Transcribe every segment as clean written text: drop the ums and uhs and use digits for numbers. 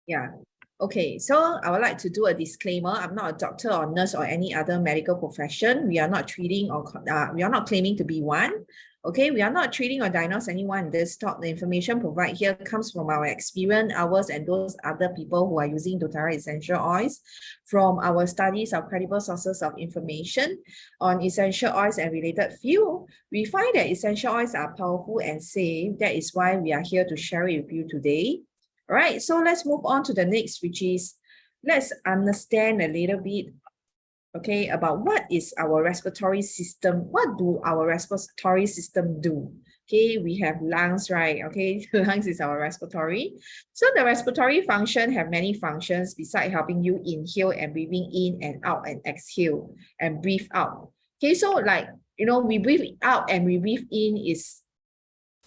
Yeah. Okay, so I would like to do a disclaimer. I'm not a doctor or nurse or any other medical profession. We are not treating or we are not claiming to be one. Okay, we are not treating or diagnose anyone in this talk. The information provided here comes from our experience, ours, and those other people who are using doTERRA essential oils from our studies of credible sources of information on essential oils and related field. We find that essential oils are powerful and safe. That is why we are here to share it with you today. All right, so let's move on to the next, which is let's understand a little bit, okay, about what is our respiratory system. What do our respiratory system do? Okay, we have lungs, right? Okay, lungs is our respiratory. So the respiratory function have many functions besides helping you inhale and breathing in and out and exhale and breathe out. Okay, so like, we breathe out and we breathe in is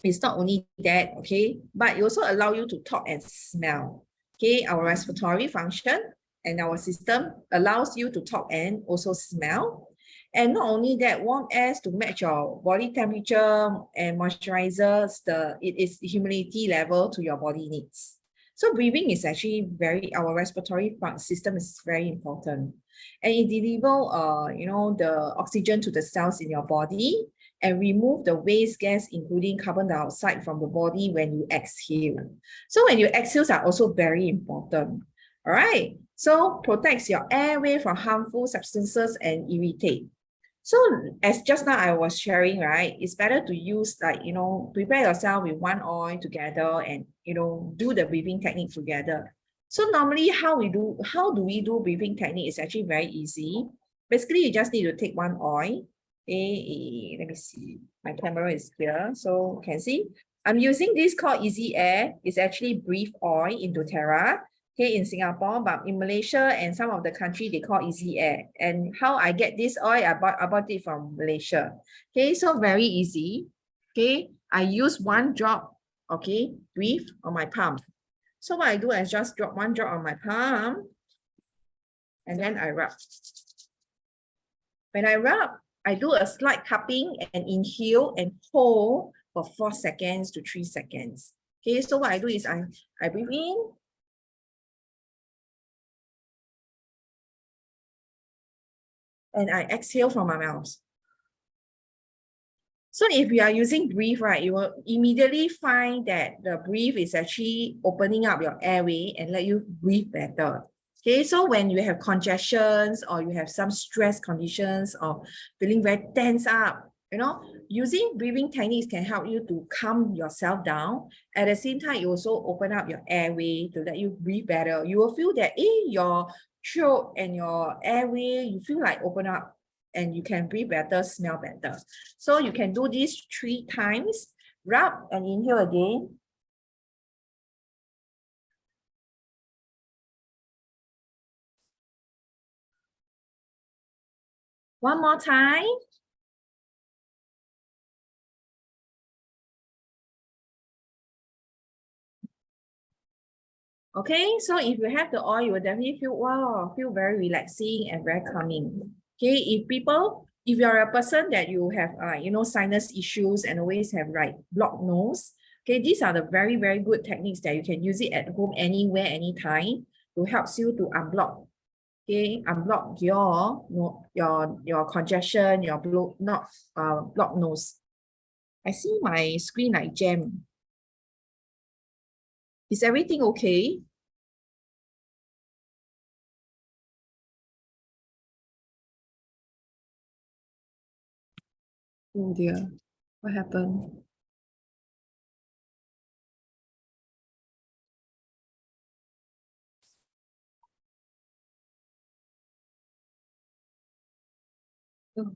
it's not only that, okay, but it also allow you to talk and smell. Okay, our respiratory function and our system allows you to talk and also smell. And not only that, warm air to match your body temperature and moisturizes it is humidity level to your body needs. So breathing is actually our respiratory system is very important. And it delivers, the oxygen to the cells in your body and remove the waste gas, including carbon dioxide from the body when you exhale. So when you exhale are also very important. All right. So protects your airway from harmful substances and irritate. So as just now I was sharing, right, it's better to use prepare yourself with one oil together and, do the breathing technique together. So normally how do we do breathing technique is actually very easy. Basically, you just need to take one oil. Okay, let me see. My camera is clear, so you can see. I'm using this called Easy Air. It's actually breathe oil in doTERRA. Okay, in Singapore, but in Malaysia and some of the country, they call Easy Air. And how I get this oil, I bought it from Malaysia. Okay, so very easy. Okay, I use one drop, okay, breathe on my palm. So what I do is just drop one drop on my palm and then I rub. When I rub, I do a slight cupping and inhale and hold for 4 seconds to 3 seconds. Okay, so what I do is I breathe in. And I exhale from my mouth. So if you are using breathe, right, you will immediately find that the breathe is actually opening up your airway and let you breathe better. Okay, so when you have congestions or you have some stress conditions or feeling very tense up, using breathing techniques can help you to calm yourself down. At the same time, it also open up your airway to let you breathe better. You will feel that your throat and your airway, you feel like open up and you can breathe better, smell better. So you can do this 3 times. Rub and inhale again. One more time. Okay, so if you have the oil, you will definitely feel very relaxing and very calming. Okay, if you're a person that you have, sinus issues and always have blocked nose, okay, these are the very, very good techniques that you can use it at home, anywhere, anytime, to help you to unblock. Okay, unblock your congestion, your blocked nose. I see my screen like jam. Is everything okay? Oh dear, what happened? Oh,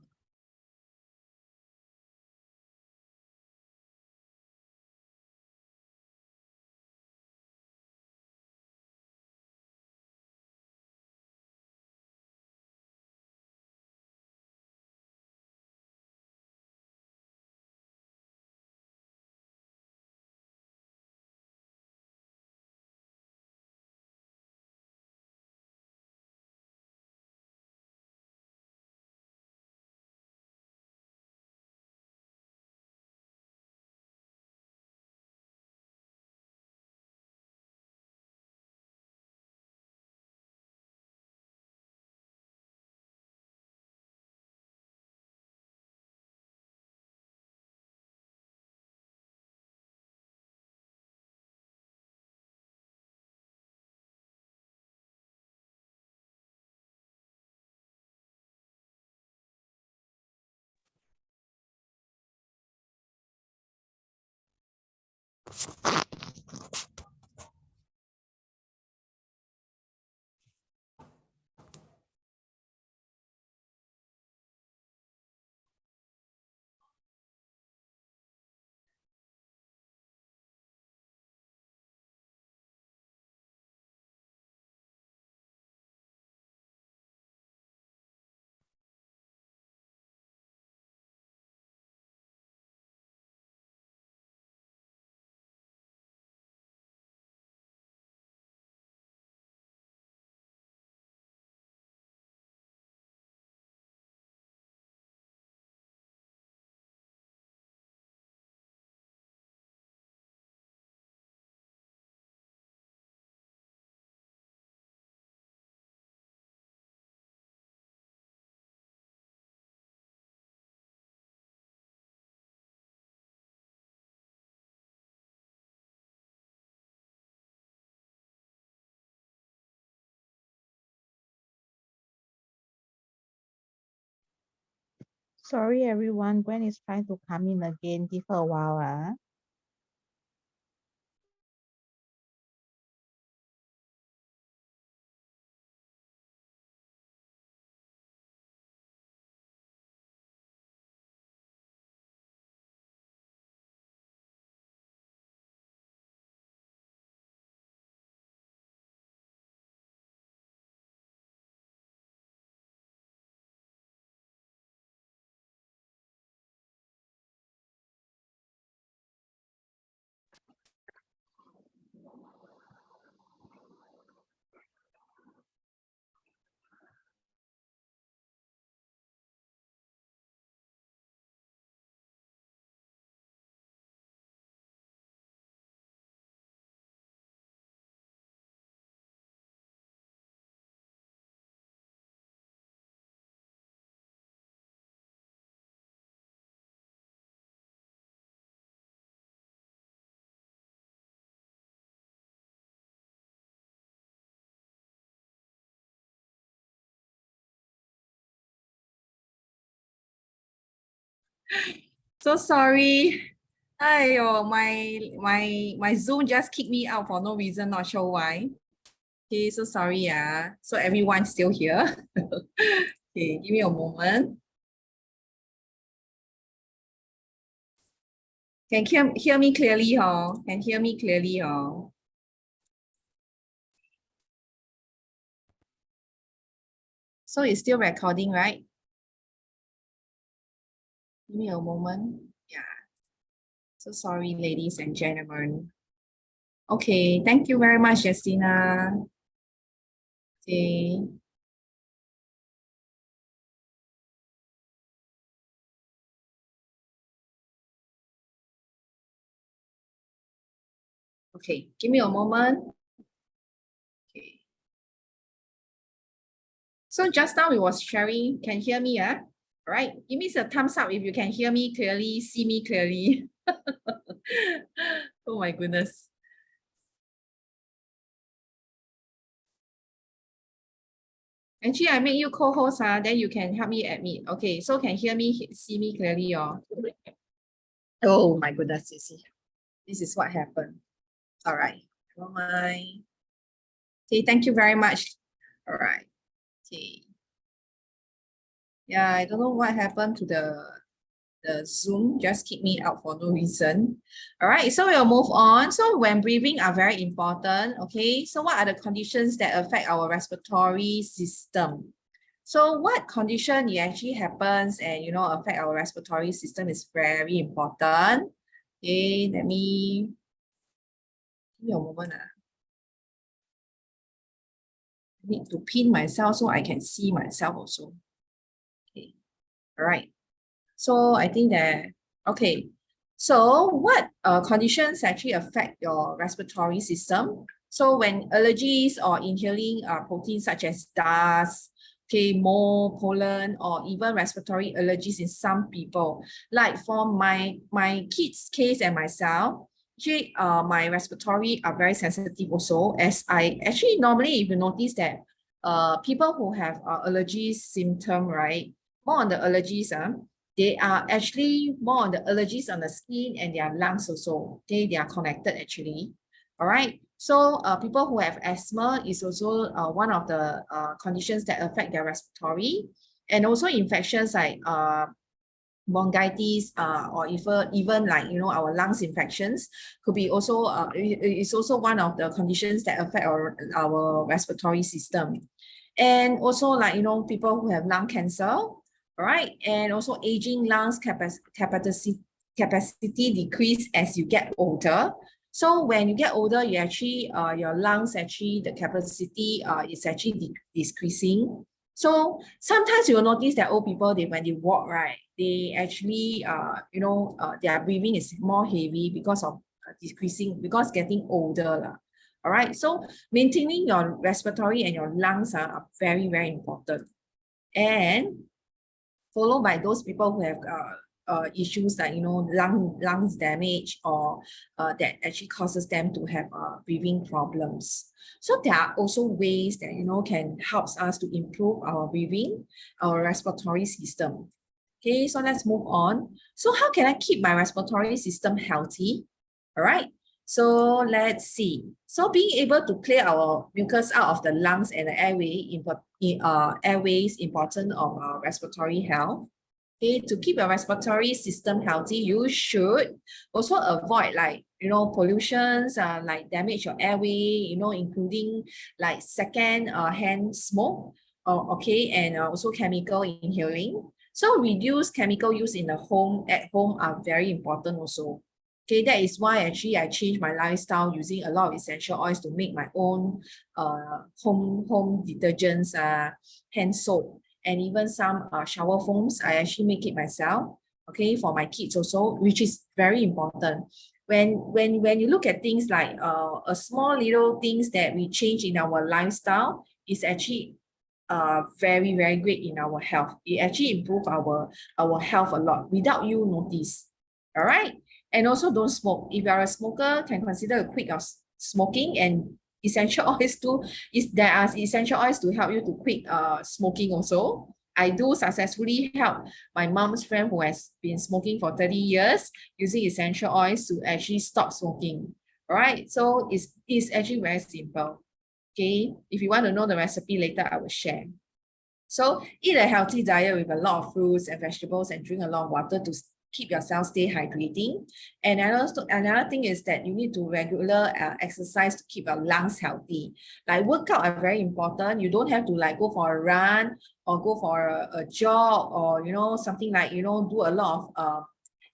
Sorry, everyone. Gwen is trying to come in again. Give her a while. So sorry. Ayo, my Zoom just kicked me out for no reason, not sure why. Okay, so sorry, yeah. So everyone's still here. Okay, give me a moment. Can hear me clearly, huh? Can hear me clearly, huh? So it's still recording, right? Give me a moment. Yeah. So sorry, ladies and gentlemen. Okay, thank you very much, Justina. Okay. Okay, give me a moment. Okay. So just now we was sharing, can hear me, yeah? All right, give me a thumbs up if you can hear me clearly, see me clearly. Oh my goodness. Actually, I make you co-host, then you can help me admit. Okay, so can hear me, see me clearly, oh my goodness, you see. This is what happened. All right, never mind. Okay, thank you very much. All right. Okay. Yeah, I don't know what happened to the Zoom, just kick me out for no reason. All right, so we'll move on. So when breathing are very important, okay? So what are the conditions that affect our respiratory system? So what condition it actually happens and, affect our respiratory system is very important. Okay, let me, give me a moment. I need to pin myself so I can see myself also. Okay, all right. So I think that, okay. So what conditions actually affect your respiratory system? So when allergies or inhaling proteins such as dust, okay, mold, pollen, or even respiratory allergies in some people, like for my kids' case and myself, actually my respiratory are very sensitive also, as I actually normally, if you notice that people who have allergies symptom, right, more on the allergies, they are actually more on the allergies on the skin and their lungs also. Okay, they are connected actually. All right. So people who have asthma is also one of the conditions that affect their respiratory, and also infections like bronchitis or even like our lungs infections could be also is also one of the conditions that affect our respiratory system. And also like people who have lung cancer, all right, and also aging lungs capacity decrease as you get older. So when you get older, you actually your lungs actually the capacity is actually decreasing. So sometimes you will notice that old people, when they walk, right, they actually their breathing is more heavy because of decreasing, because getting older lah. All right, so maintaining your respiratory and your lungs are very, very important. And followed by those people who have issues like lungs damage, or that actually causes them to have breathing problems. So there are also ways that can help us to improve our breathing, our respiratory system. Okay, so let's move on. So how can I keep my respiratory system healthy? All right, so let's see. So being able to clear our mucus out of the lungs and the airways important of our respiratory health. Okay, to keep your respiratory system healthy, you should also avoid like pollutions like damage your airway, including like second hand smoke, okay, and also chemical inhaling. So reduce chemical use in the home at home are very important also. Okay, that is why actually I changed my lifestyle using a lot of essential oils to make my own home detergents, hand soap, and even some shower foams. I actually make it myself, okay, for my kids also, which is very important. When you look at things like a small little things that we change in our lifestyle is actually very, very great in our health. It actually improve our health a lot without you notice. All right. And also don't smoke. If you are a smoker, can consider a quit of smoking, and essential oils too. There are essential oils to help you to quit smoking also. I do successfully help my mom's friend who has been smoking for 30 years using essential oils to actually stop smoking. All right. So it's actually very simple. Okay. If you want to know the recipe later, I will share. So eat a healthy diet with a lot of fruits and vegetables, and drink a lot of water to keep yourself stay hydrating. And another thing is that you need to regular exercise to keep your lungs healthy. Like workout are very important. You don't have to like go for a run or go for a jog, or something like do a lot of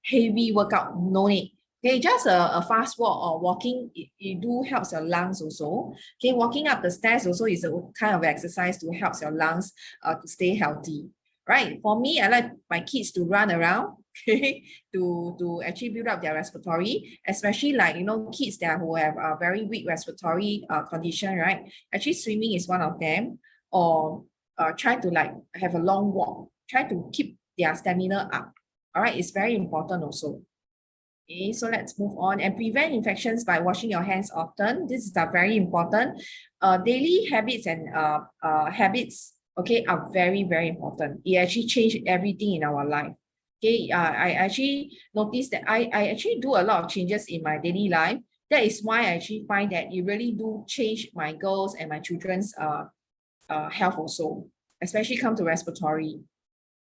heavy workout. No need. Okay, just a fast walk or walking, it do helps your lungs also. Okay, walking up the stairs also is a kind of exercise to help your lungs to stay healthy. Right, for me, I like my kids to run around, okay, to actually build up their respiratory, especially like kids who have a very weak respiratory condition, right? Actually, swimming is one of them, or try to like have a long walk, try to keep their stamina up. All right, it's very important also. Okay, so let's move on. And prevent infections by washing your hands often. This is very important. Daily habits and habits, okay, are very, very important. It actually changed everything in our life. Okay, I actually noticed that I actually do a lot of changes in my daily life. That is why I actually find that it really do change my girls and my children's health also, especially come to respiratory.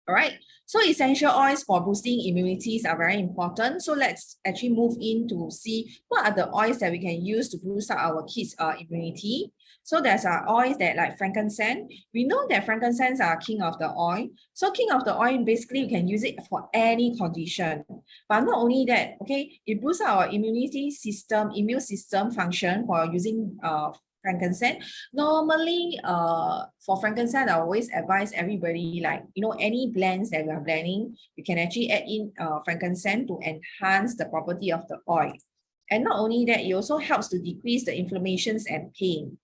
All right, so essential oils for boosting immunities are very important. So let's actually move in to see what are the oils that we can use to boost up our kids' immunity. So there's oils that like frankincense. We know that frankincense are king of the oil. So king of the oil, basically you can use it for any condition. But not only that, okay, it boosts our immune system function for using frankincense. Normally, for frankincense, I always advise everybody, like, any blends that we are blending, you can actually add in frankincense to enhance the property of the oil. And not only that, it also helps to decrease the inflammations and pain.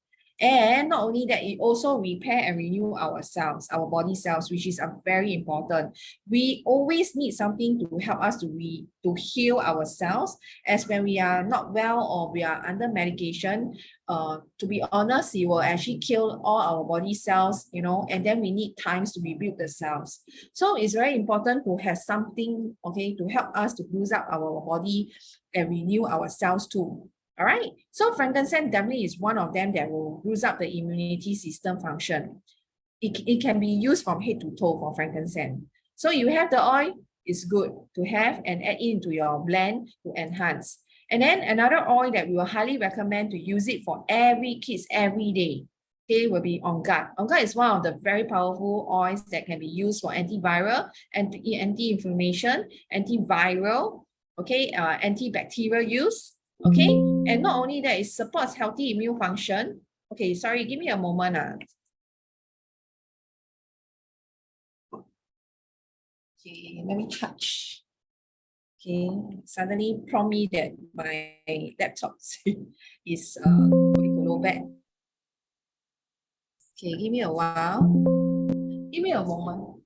And not only that, it also repair and renew our cells, our body cells, which is very important. We always need something to help us to heal ourselves, as when we are not well or we are under medication. To be honest, it will actually kill all our body cells, you know, and then we need times to rebuild the cells. So it's very important to have something, okay, to help us to boost up our body and renew our cells too. All right, so frankincense definitely is one of them that will boost up the immunity system function. It can be used from head to toe for frankincense. So you have the oil, it's good to have and add into your blend to enhance. And then another oil that we will highly recommend to use it for every kids every day, okay, will be On Guard. On Guard is one of the very powerful oils that can be used for antiviral, anti-inflammation, antiviral, okay, antibacterial use. Okay, and not only that, it supports healthy immune function. Okay, sorry, give me a moment. Okay, let me charge. Okay, suddenly prompt me that my laptop is going to low batt. Okay, give me a while. Give me a moment.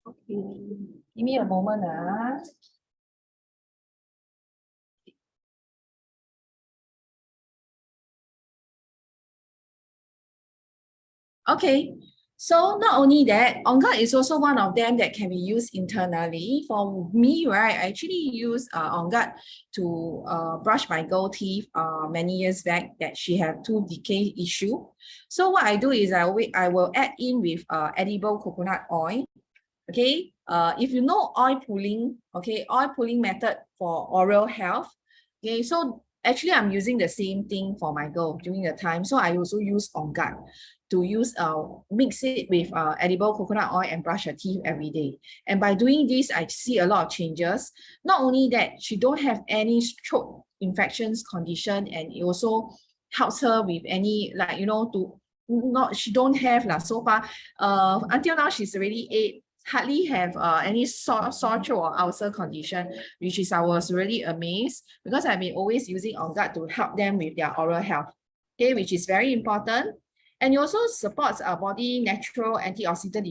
Okay, give me a moment. Okay, so not only that, On Guard is also one of them that can be used internally. For me, right, I actually use On Guard to brush my girl teeth many years back that she had tooth decay issue. So what I do is I will add in with edible coconut oil. Okay, if you know oil pulling, okay, oil pulling method for oral health. Okay, so actually I'm using the same thing for my girl during the time. So I also use On Guard to mix it with edible coconut oil and brush her teeth every day. And by doing this, I see a lot of changes. Not only that, she don't have any throat infections condition, and it also helps her with any, like, you know, to not, she don't have so far. Until now, she's already 8, hardly have any sore throat or ulcer condition, which is I was really amazed, because I've been always using On Guard to help them with their oral health, okay, which is very important. And it also supports our body natural antioxidant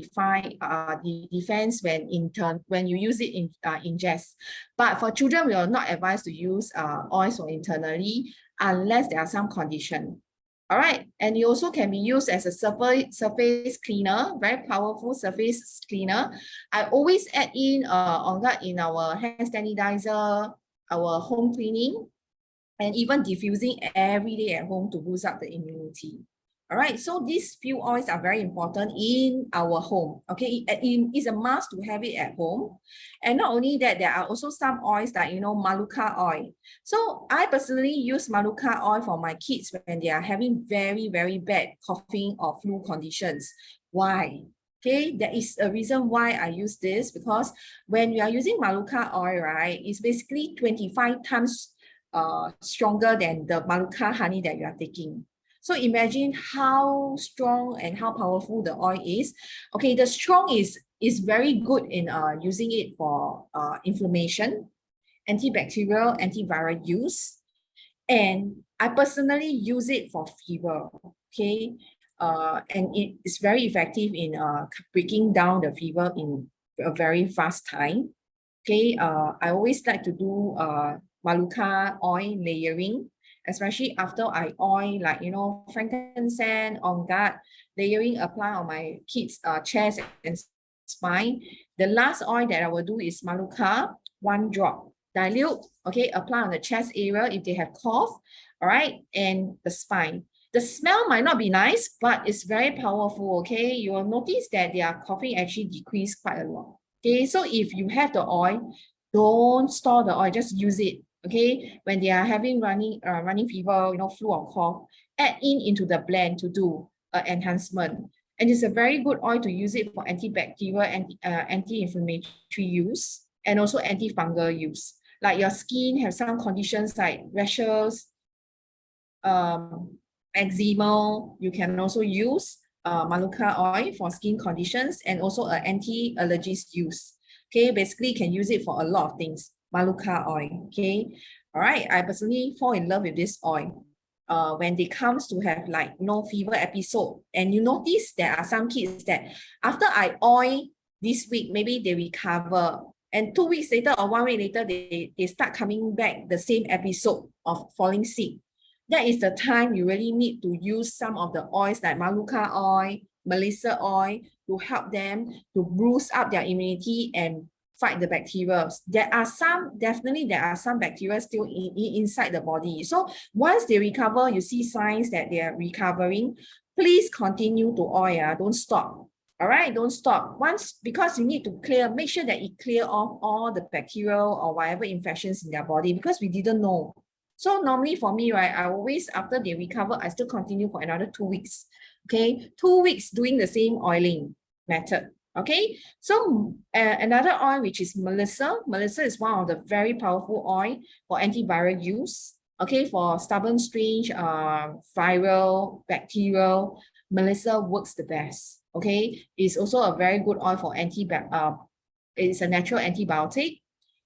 defense when you use it in ingest. But for children, we are not advised to use oils or internally unless there are some condition. All right, and it also can be used as a surface cleaner, very powerful surface cleaner. I always add in On Guard in our hand sanitizer, our home cleaning, and even diffusing every day at home to boost up the immunity. All right, so these few oils are very important in our home. Okay, it's a must to have it at home. And not only that, there are also some oils like, you know, Manuka oil. So I personally use Manuka oil for my kids when they are having very, very bad coughing or flu conditions. Why? Okay, there is a reason why I use this, because when we are using Manuka oil, right, it's basically 25 times stronger than the Manuka honey that you are taking. So imagine how strong and how powerful the oil is. Okay, the strong is very good in using it for inflammation, antibacterial, antiviral use. And I personally use it for fever, okay? And it is very effective in breaking down the fever in a very fast time. Okay, I always like to do Manuka oil layering, especially after I oil, like, you know, frankincense, On Guard, layering apply on my kids' chest and spine. The last oil that I will do is Manuka, 1 drop, dilute, okay, apply on the chest area if they have cough, all right, and the spine. The smell might not be nice, but it's very powerful, okay? You will notice that their coughing actually decreased quite a lot. Okay, so if you have the oil, don't store the oil, just use it. Okay, when they are having running fever, you know, flu or cough, add into the blend to do enhancement. And it's a very good oil to use it for antibacterial, anti-inflammatory use, and also antifungal use. Like your skin have some conditions like rashes, eczema, you can also use Manuka oil for skin conditions and also anti-allergies use. Okay, basically you can use it for a lot of things. Manuka oil. Okay, all right. I personally fall in love with this oil. When they comes to have like no fever episode, and you notice there are some kids that after I oil this week, maybe they recover, and 2 weeks later or 1 week later, they start coming back the same episode of falling sick. That is the time you really need to use some of the oils like Manuka oil, Melissa oil to help them to boost up their immunity and fight the bacteria. Definitely there are some bacteria still inside the body. So once they recover, you see signs that they are recovering, please continue to oil, don't stop. All right, don't stop. Because you need to make sure that it clear off all the bacterial or whatever infections in their body, because we didn't know. So normally for me, right, I always, after they recover, I still continue for another 2 weeks. Okay, 2 weeks doing the same oiling method. Okay, so another oil, which is Melissa. Melissa is one of the very powerful oil for antiviral use. Okay, for stubborn, strange, viral, bacterial, Melissa works the best. Okay, it's also a very good oil for it's a natural antibiotic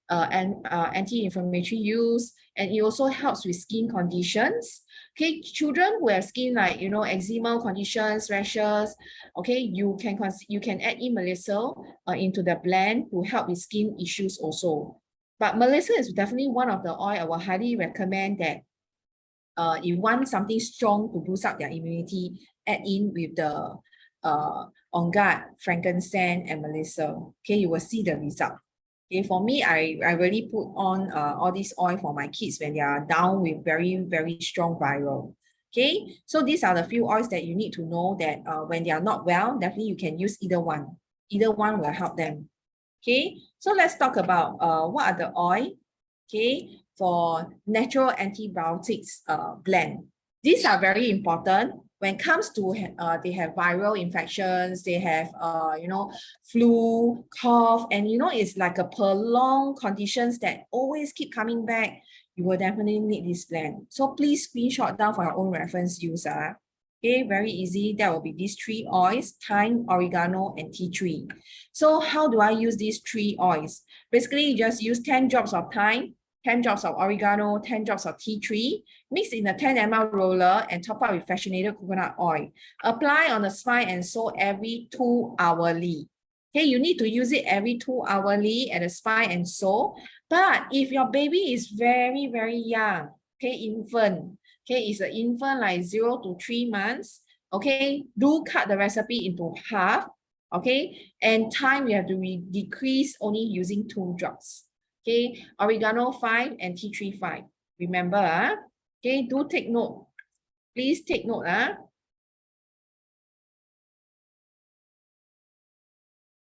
and anti-inflammatory use, and it also helps with skin conditions. Okay, children who have skin like eczema conditions, rashes, okay, you can add in Melissa into the blend to help with skin issues also. But Melissa is definitely one of the oil I will highly recommend that if you want something strong to boost up their immunity, add in with the On Guard, frankincense, and Melissa. Okay, you will see the result. Okay, for me, I really put on all this oil for my kids when they are down with very, very strong viral. Okay, so these are the few oils that you need to know that when they are not well, definitely you can use either one. Either one will help them. Okay, so let's talk about what are the oil, okay, for natural antibiotics blend. These are very important when it comes to they have viral infections, they have flu, cough, and it's like a prolonged conditions that always keep coming back. You will definitely need this blend. So please screenshot down for your own reference use. Okay, very easy. That will be these 3 oils: thyme, oregano, and tea tree. So how do I use these 3 oils? Basically, you just use 10 drops of thyme, 10 drops of oregano, 10 drops of tea tree, mix in a 10 ml roller and top up with fractionated coconut oil. Apply on the spine and sole every 2 hourly. Okay, you need to use it every 2 hourly at the spine and sole. But if your baby is very, very young, okay, infant, okay, it's an infant like 0 to 3 months, okay, do cut the recipe into half, okay, and time you have to decrease only using 2 drops. Okay, oregano 5 and tea tree 5. Remember, okay, do take note. Please take note.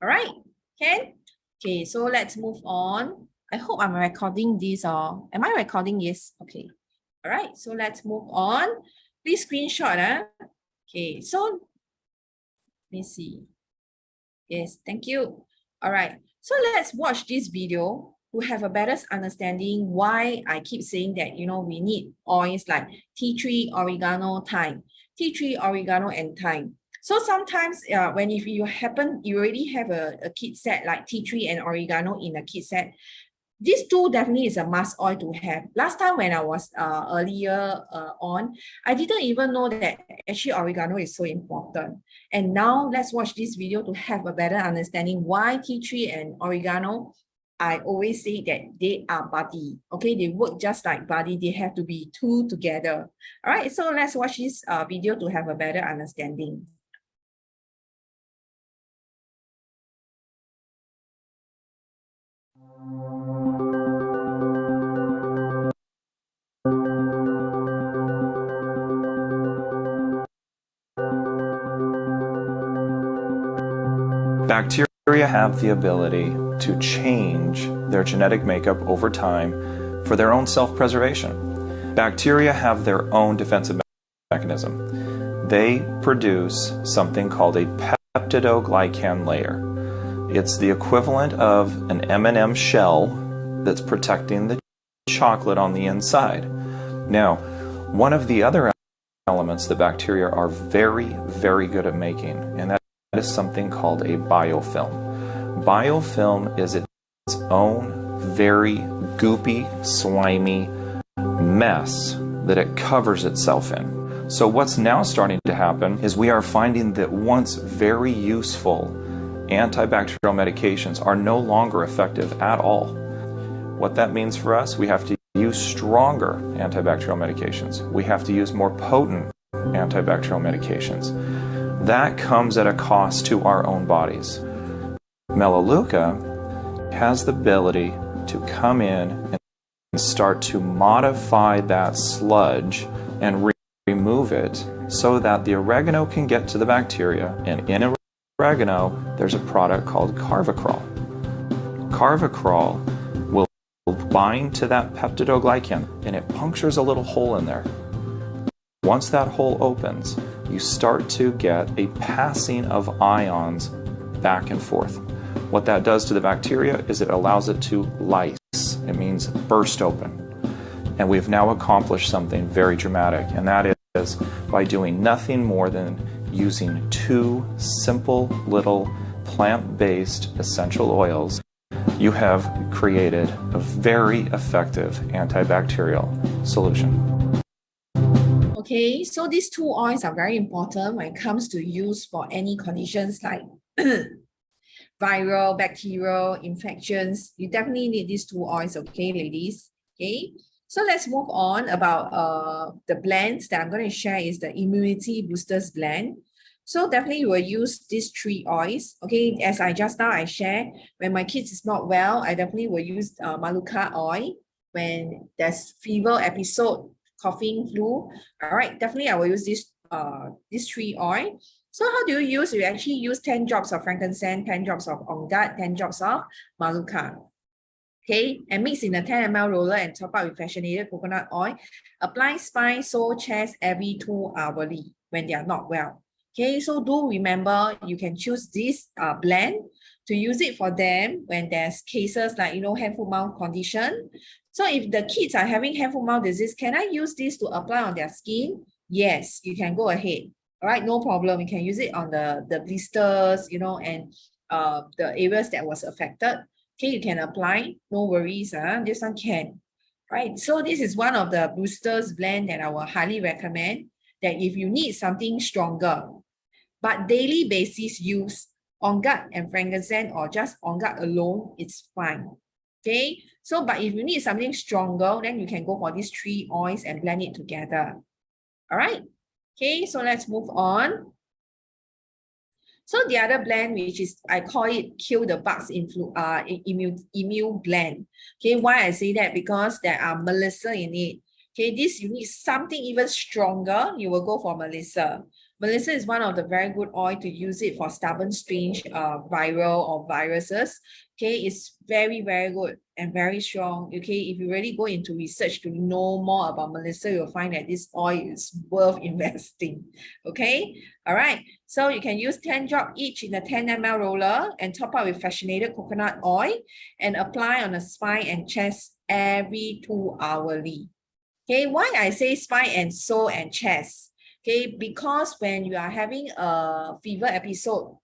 All right, can? Okay, so let's move on. I hope I'm recording this or am I recording? Yes, okay. All right, so let's move on. Please screenshot. Okay, so let me see. Yes, thank you. All right, so let's watch this video to have a better understanding why I keep saying that, we need oils like tea tree, oregano, thyme. Tea tree, oregano, and thyme. So sometimes if you already have a kit set like tea tree and oregano in a kit set, these 2 definitely is a must oil to have. Last time when I was earlier on, I didn't even know that actually oregano is so important. And now let's watch this video to have a better understanding why tea tree and oregano, I always say that they are buddy. Okay, they work just like buddy. They have to be 2 together. All right, so let's watch this video to have a better understanding. Bacteria have the ability to change their genetic makeup over time for their own self-preservation. Bacteria have their own defensive mechanism. they produce something called a peptidoglycan layer. It's the equivalent of an M&M shell that's protecting the chocolate on the inside. Now, one of the other elements the bacteria are very, very good at making, and that is something called a biofilm. Biofilm is its own very goopy, slimy mess that it covers itself in. So what's now starting to happen is we are finding that once very useful antibacterial medications are no longer effective at all. What that means for us, we have to use stronger antibacterial medications. We have to use more potent antibacterial medications. That comes at a cost to our own bodies. Melaleuca has the ability to come in and start to modify that sludge and remove it so that the oregano can get to the bacteria. And in oregano, there's a product called carvacrol. Carvacrol will bind to that peptidoglycan, and it punctures a little hole in there. Once that hole opens, you start to get a passing of ions back and forth. What that does to the bacteria is it allows it to lyse. It means burst open. And we've now accomplished something very dramatic, and that is by doing nothing more than using 2 simple little plant-based essential oils. You have created a very effective antibacterial solution. Okay, so these 2 oils are very important when it comes to use for any conditions like viral, bacterial infections. You definitely need these 2 oils, okay, ladies? Okay, so let's move on about the blends that I'm going to share is the Immunity Boosters blend. So definitely you will use these 3 oils. Okay, as I just now I share, when my kids is not well, I definitely will use Manuka oil. When there's fever episode, coughing, flu, all right, definitely I will use these 3 oil. So how do you use? You actually use 10 drops of frankincense, 10 drops of on guard, 10 drops of Manuka. Okay, and mix in a 10 ml roller and top up with fractionated coconut oil. Apply spine, sole, chest every 2 hourly when they are not well. Okay, so do remember you can choose this blend to use it for them when there's cases like, hand, foot, mouth condition. So if the kids are having hand, foot, mouth disease, can I use this to apply on their skin? Yes, you can go ahead. All right, no problem. You can use it on the blisters, and the areas that was affected. Okay, you can apply, no worries. This one can. Right, so this is one of the boosters blend that I will highly recommend that if you need something stronger, but daily basis use on guard and frankincense or just on guard alone, it's fine. Okay, so but if you need something stronger, then you can go for these 3 oils and blend it together. All right, okay, so let's move on. So the other blend, which is, I call it kill the bugs immune blend. Okay, why I say that? Because there are Melissa in it. Okay, this you need something even stronger, you will go for Melissa. Melissa is one of the very good oil to use it for stubborn, strange viral or viruses. Okay, it's very, very good and very strong. Okay, if you really go into research to know more about Melissa, you'll find that this oil is worth investing. Okay, all right. So you can use 10 drops each in a 10 ml roller and top up with fractionated coconut oil and apply on the spine and chest every 2 hourly. Okay, why I say spine and sole and chest? Okay, because when you are having a fever episode,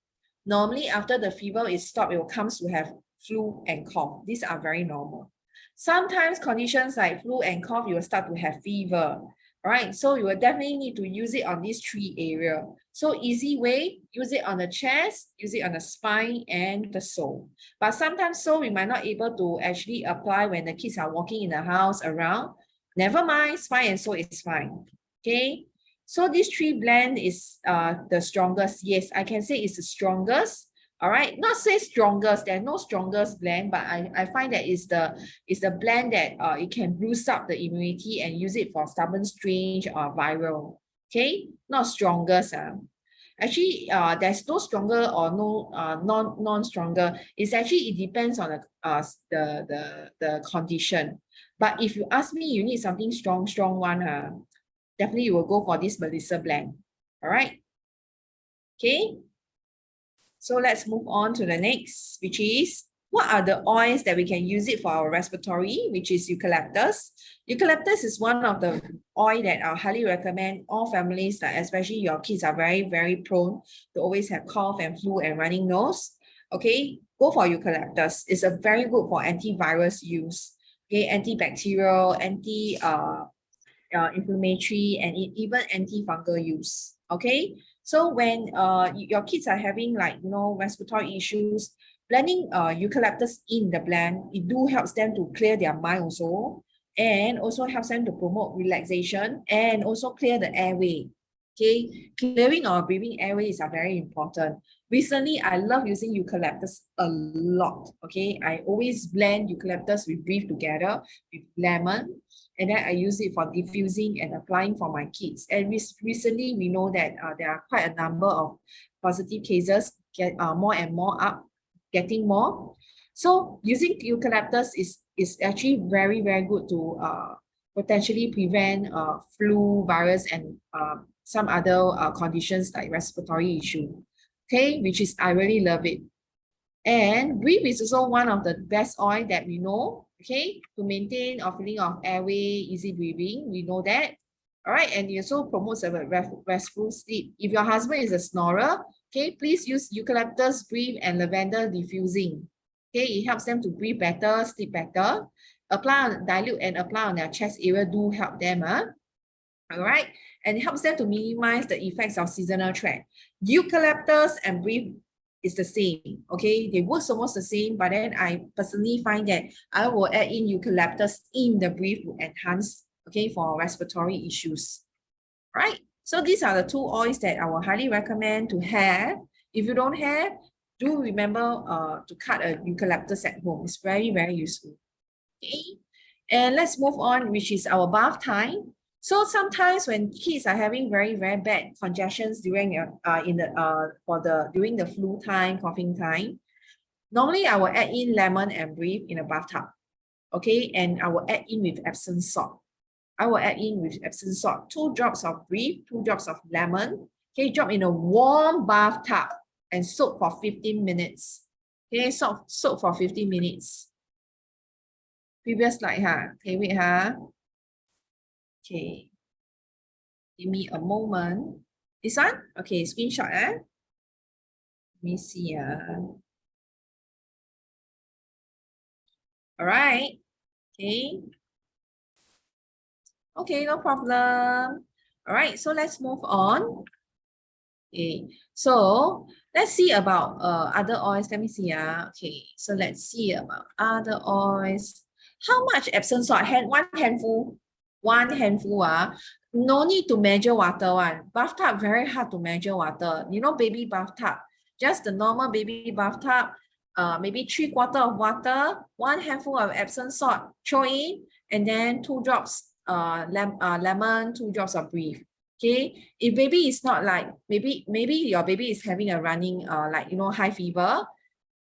normally after the fever is stopped, it will come to have flu and cough. These are very normal. Sometimes conditions like flu and cough, you will start to have fever. All right, so you will definitely need to use it on these 3 areas. So easy way, use it on the chest, use it on the spine and the sole. But sometimes sole we might not able to actually apply when the kids are walking in the house around. Never mind, spine and sole is fine. Okay. So this 3 blend is the strongest. Yes, I can say it's the strongest. All right, not say strongest. There's no strongest blend, but I find that it's the blend that it can boost up the immunity and use it for stubborn, strange, or viral. Okay, not strongest. Actually, there's no stronger or no non-stronger. It's actually it depends on the condition. But if you ask me, you need something strong one. Definitely you will go for this Melissa blend. All right. Okay. So let's move on to the next, which is what are the oils that we can use it for our respiratory, which is eucalyptus. Eucalyptus is one of the oil that I highly recommend all families, like especially your kids are very, very prone to always have cough and flu and running nose. Okay, go for eucalyptus. It's a very good for antivirus use. Okay, antibacterial, inflammatory, and even antifungal use. Okay, so when your kids are having like respiratory issues, blending eucalyptus in the blend, it do helps them to clear their mind also, and also helps them to promote relaxation and also clear the airway. Okay, clearing our breathing airways are very important. Recently, I love using eucalyptus a lot. Okay, I always blend eucalyptus with breathe together with lemon, and then I use it for diffusing and applying for my kids. And recently, we know that there are quite a number of positive cases get more and more up, getting more. So using eucalyptus is actually very, very good to potentially prevent flu virus and some other conditions like respiratory issue. Okay, which is I really love it. And breathe is also one of the best oil that we know, okay, to maintain a feeling of airway, easy breathing. We know that. All right, and it also promotes a restful sleep. If your husband is a snorer, okay, please use eucalyptus breathe and lavender diffusing. Okay, it helps them to breathe better, sleep better. Apply on, dilute and apply on their chest area do help them. All right, and it helps them to minimize the effects of seasonal threat. Eucalyptus and breathe is the same, okay? They work almost the same, but then I personally find that I will add in eucalyptus in the breathe to enhance, okay, for respiratory issues, right? So these are the two oils that I will highly recommend to have. If you don't have, do remember to cut a eucalyptus at home. It's very, very useful, okay? And let's move on, which is our bath time. So sometimes when kids are having very, very bad congestions during during the flu time, coughing time, normally I will add in lemon and breathe in a bathtub. Okay, and I will add in with Epsom salt. I will add in with Epsom salt 2 drops of breathe, 2 drops of lemon. Okay, drop in a warm bathtub and soak for 15 minutes. Okay, soak for 15 minutes. Previous slide, okay, wait, Okay, give me a moment. This one? Okay, screenshot, Let me see, All right, okay. Okay, no problem. All right, so let's move on. Okay, so let's see about other oils. Let me see, Okay, so let's see about other oils. How much Epsom salt? One handful. One handful, no need to measure water one. Bathtub very hard to measure water. You know, baby bathtub, just the normal baby bathtub, maybe 3/4 of water, 1 handful of Epsom salt, throw in, and then 2 drops lemon, 2 drops of breathe. Okay, if baby is not like, maybe your baby is having a running high fever,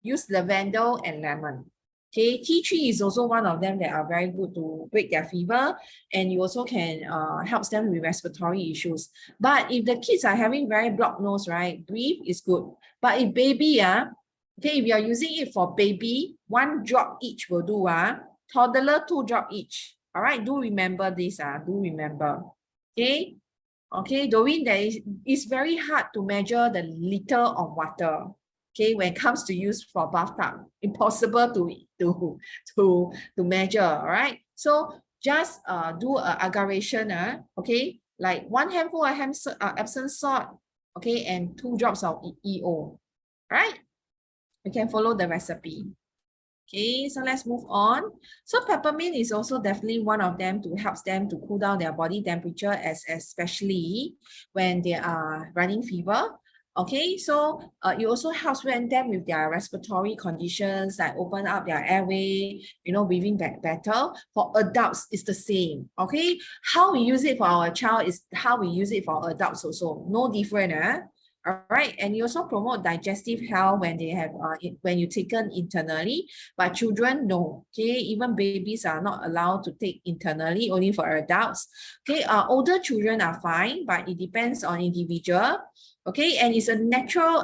use lavender and lemon. Okay, tea tree is also one of them that are very good to break their fever, and you also can help them with respiratory issues. But if the kids are having very blocked nose, right, breathe is good. But if baby, okay, if you are using it for baby, 1 drop each will do. Toddler, 2 drop each. All right, do remember this. Do remember. Okay. Okay, Doreen, it's very hard to measure the liter of water. Okay, when it comes to use for bathtub, impossible to measure. All right, so just do a aggregation. Okay, like 1 handful of Epsom salt. Okay, and 2 drops of EO. Right, you can follow the recipe. Okay, so let's move on. So peppermint is also definitely one of them to help them to cool down their body temperature, especially when they are running fever. Okay, so it also helps them with their respiratory conditions, like open up their airway, breathing better. For adults, it's the same. Okay, how we use it for our child is how we use it for adults also. No different. All All right, and you also promote digestive health when they have when you taken internally, but children no. Okay, even babies are not allowed to take internally, only for adults. Okay, older children are fine, but it depends on individual. Okay, and it's a natural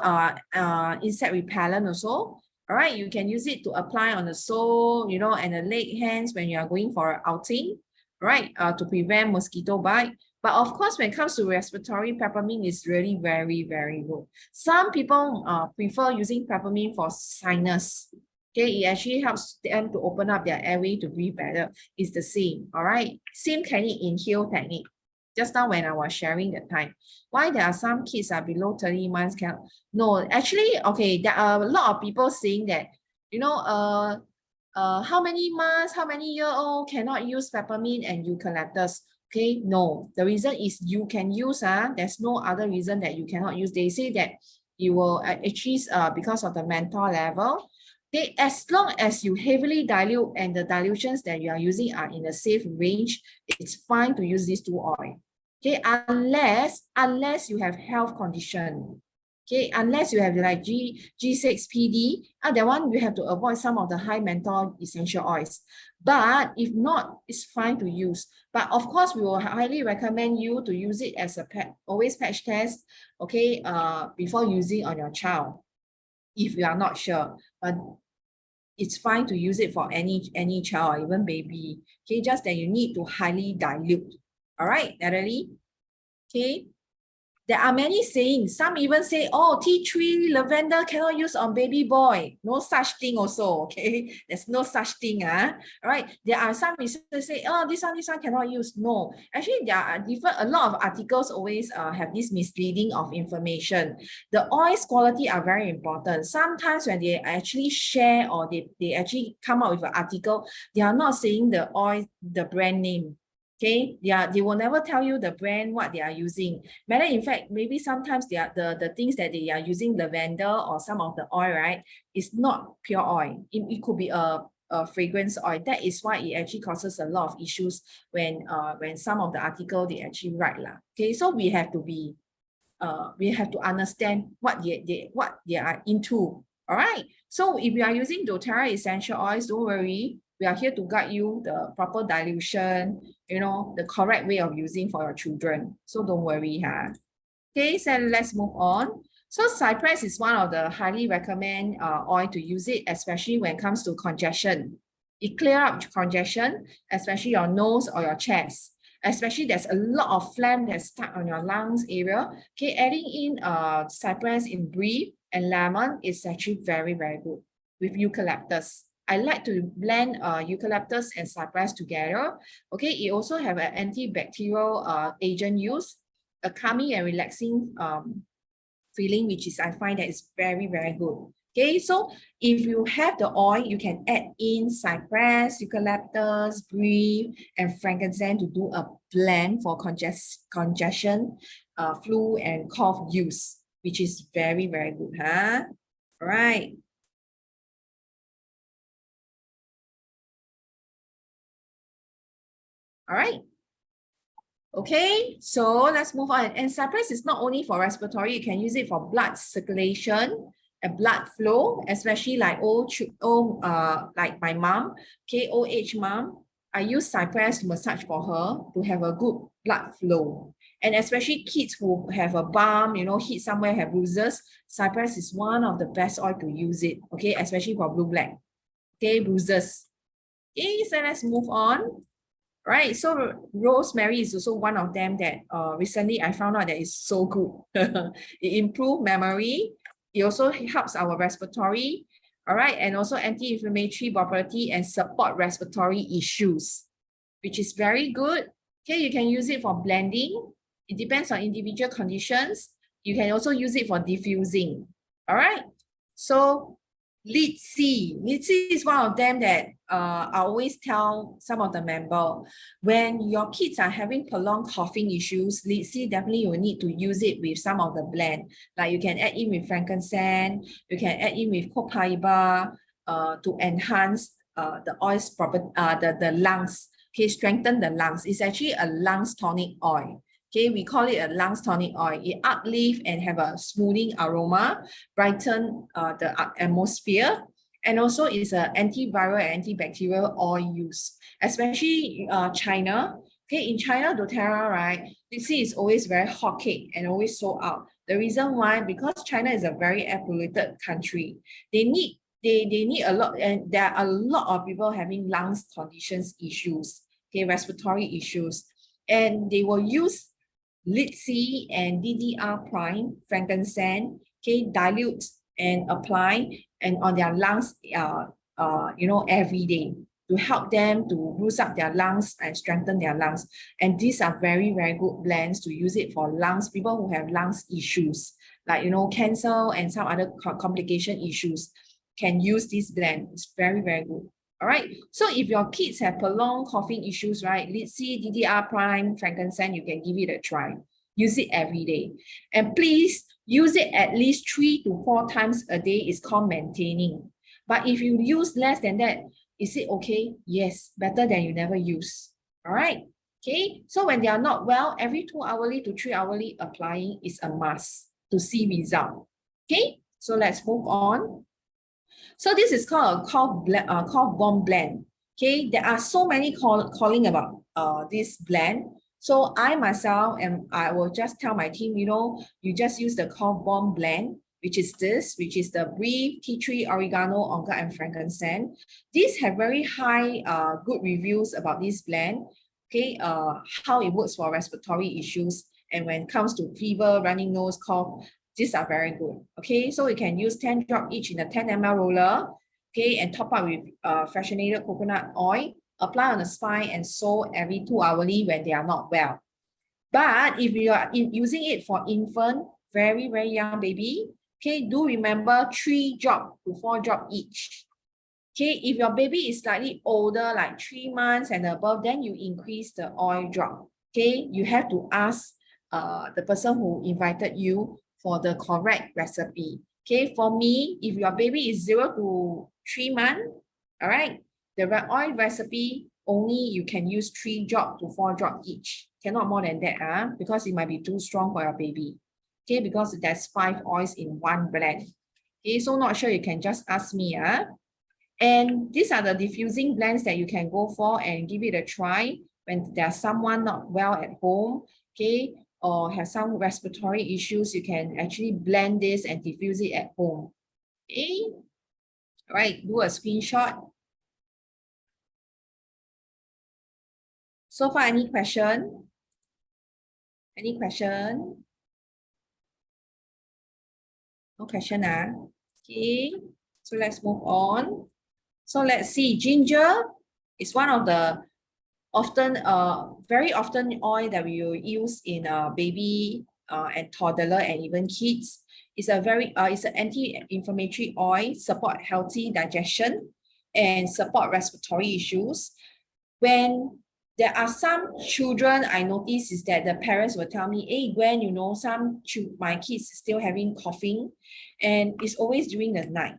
insect repellent also. All right, you can use it to apply on the sole, you know, and the leg, hands when you are going for an outing, right? To prevent mosquito bite. But of course, when it comes to respiratory, peppermint is really very, very good. Some people prefer using peppermint for sinus. Okay, it actually helps them to open up their airway to breathe better. It's the same, all right? Same technique, inhale technique. Just now when I was sharing the time. Why there are some kids are below 30 months can no, actually, okay, there are a lot of people saying that, you know, how many months, how many year old cannot use peppermint and eucalyptus? Okay, no, the reason is you can use, there's no other reason that you cannot use. They say that you will actually, because of the menthol level, okay, as long as you heavily dilute and the dilutions that you are using are in a safe range, it's fine to use these two oil. Okay, unless you have health condition. Okay, unless you have like G6PD, that one you have to avoid some of the high menthol essential oils. But if not, it's fine to use. But of course, we will highly recommend you to use it as a pet, always patch test, okay, before using on your child, if you are not sure. But it's fine to use it for any child, even baby. Okay, just that you need to highly dilute. All right, Natalie? Okay. There are many sayings. Some even say, oh, tea tree, lavender cannot use on baby boy. No such thing also, okay? There's no such thing, all right? There are some researchers say, oh, this one cannot use. No, actually, there are a lot of articles always have this misleading of information. The oils quality are very important. Sometimes when they actually share or they actually come out with an article, they are not saying the oil, the brand name. Okay, they will never tell you the brand, what they are using. Matter in fact, maybe sometimes they are the things that they are using, lavender or some of the oil, right? It's not pure oil. It could be a fragrance oil. That is why it actually causes a lot of issues when some of the article they actually write lah. Okay, so we have to be we have to understand what they are into. All right. So if you are using doTERRA essential oils, don't worry. We are here to guide you the proper dilution, you know, the correct way of using for your children. So don't worry, Okay, so let's move on. So cypress is one of the highly recommend oil to use it, especially when it comes to congestion. It clears up congestion, especially your nose or your chest. Especially there's a lot of phlegm that's stuck on your lungs area. Okay, adding in cypress in brief and lemon is actually very, very good with eucalyptus. I like to blend eucalyptus and cypress together. Okay, it also have an antibacterial agent use, a calming and relaxing feeling, which is I find that is very, very good. Okay, so if you have the oil, you can add in cypress, eucalyptus, brief, and frankincense to do a blend for congestion, flu, and cough use, which is very, very good, All right. All right. Okay, so let's move on. And cypress is not only for respiratory, you can use it for blood circulation and blood flow, especially like like my mom, okay, old age mom. I use cypress to massage for her to have a good blood flow. And especially kids who have a bump, you know, hit somewhere, have bruises, cypress is one of the best oil to use it, okay, especially for blue black, okay, bruises. Okay, so let's move on. Right, so rosemary is also one of them that recently I found out that is so good. It improves memory. It also helps our respiratory, all right, and also anti-inflammatory property and support respiratory issues, which is very good. Okay, you can use it for blending. It depends on individual conditions. You can also use it for diffusing, all right? So Litsi is one of them that I always tell some of the members, when your kids are having prolonged coughing issues, Litsi definitely you will need to use it with some of the blend. Like you can add in with frankincense, you can add in with copaiba to enhance the oil's proper the lungs. Okay, strengthen the lungs. It's actually a lungs tonic oil. Okay, we call it a lungs tonic oil. It uplift and have a smoothing aroma, brighten the atmosphere, and also is an antiviral and antibacterial oil use, especially China. Okay, in China, doTERRA, right, you see it's always very hot cake and always sold out. The reason why, because China is a very air polluted country. They need a lot, and there are a lot of people having lungs conditions issues, okay, respiratory issues, and they will use Litsi and DDR prime, frankincense, okay, dilute and apply and on their lungs, every day to help them to boost up their lungs and strengthen their lungs. And these are very, very good blends to use it for lungs, people who have lungs issues, like, cancer and some other complication issues can use this blend. It's very, very good. All right, so if your kids have prolonged coughing issues, right, Litsi, DDR prime, frankincense, you can give it a try. Use it every day. And please use it at least 3 to 4 times a day. It's called maintaining. But if you use less than that, is it okay? Yes, better than you never use. All right, okay. So when they are not well, every 2 hourly to 3 hourly applying is a must to see result. Okay, so let's move on. So this is called a cough bomb blend. Okay, there are so many calling about this blend. So I myself I will just tell my team, you just use the cough bomb blend, which is the brief, tea tree, oregano, onga, and frankincense. These have very high good reviews about this blend. Okay, how it works for respiratory issues, and when it comes to fever, running nose, cough, these are very good. Okay, so we can use 10 drops each in a 10 ml roller. Okay, and top up with fractionated coconut oil. Apply on the spine and sew every 2 hourly when they are not well. But if you are using it for infant, very, very young baby, okay, do remember 3 drops to 4 drops each. Okay, if your baby is slightly older, like 3 months and above, then you increase the oil drop. Okay, you have to ask the person who invited you for the correct recipe. Okay, for me, if your baby is 0 to 3 months, all right, the oil recipe, only you can use 3 drops to 4 drops each. Cannot more than that, because it might be too strong for your baby. Okay, because there's 5 oils in one blend. Okay, so not sure, you can just ask me. And these are the diffusing blends that you can go for and give it a try when there's someone not well at home, okay, or have some respiratory issues. You can actually blend this and diffuse it at home. Okay, all right, do a screenshot. So far, any question? Any question? No question, okay, so let's move on. So let's see, ginger is one of the very often oil that we will use in baby and toddler and even kids. It's an anti-inflammatory oil, support healthy digestion and support respiratory issues. When there are some children, I notice is that the parents will tell me, hey, Gwen, my kids still having coughing, and it's always during the night.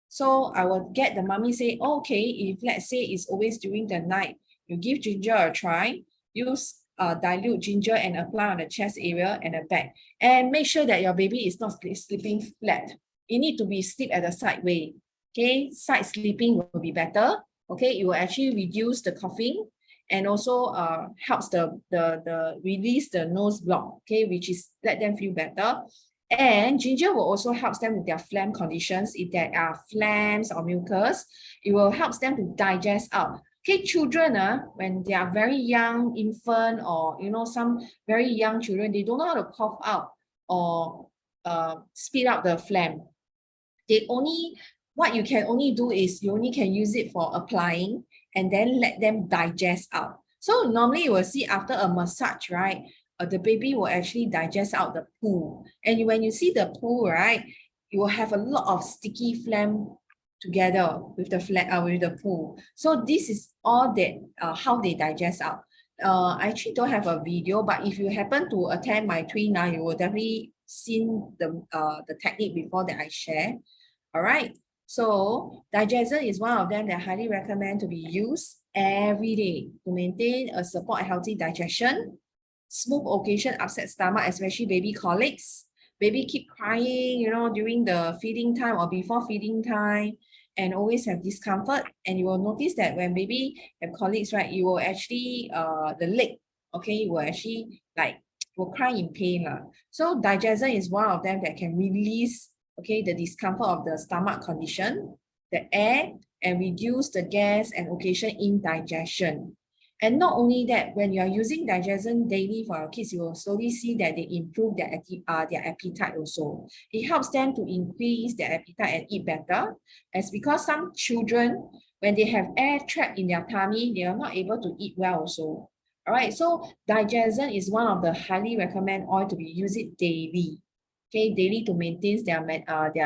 So I will get the mommy say, okay, if let's say it's always during the night, you give ginger a try, use dilute ginger and apply on the chest area and the back, and make sure that your baby is not sleeping flat. You need to be sleep at the side way. Okay, side sleeping will be better. Okay, it will actually reduce the coughing and also helps the release the nose block, okay, which is let them feel better. And ginger will also help them with their phlegm conditions. If there are phlegms or mucus, it will help them to digest out. Okay, children, when they are very young, infant, or some very young children, they don't know how to cough out or speed out the phlegm. What you can only do is you only can use it for applying and then let them digest out. So normally you will see after a massage, right, the baby will actually digest out the poo. And when you see the poo, right, you will have a lot of sticky phlegm together with the poo. So this is all that how they digest out. I actually don't have a video, but if you happen to attend my twin now, you will definitely seen the technique before that I share. All right. So digestion is one of them that I highly recommend to be used every day to maintain a support healthy digestion. smooth occasion, upset stomach, especially baby colics. Baby keep crying, you know, during the feeding time or before feeding time, and always have discomfort. And you will notice that when baby have colics, right, you will actually, the leg, okay, will actually like, will cry in pain. So digestion is one of them that can release, okay, the discomfort of the stomach condition, the air, and reduce the gas and occasion indigestion. And not only that, when you are using digestion daily for your kids, you will slowly see that they improve their appetite also. It helps them to increase their appetite and eat better. As because some children, when they have air trapped in their tummy, they are not able to eat well also. All right, so digestion is one of the highly recommended oil to be used daily. Okay, daily to maintain their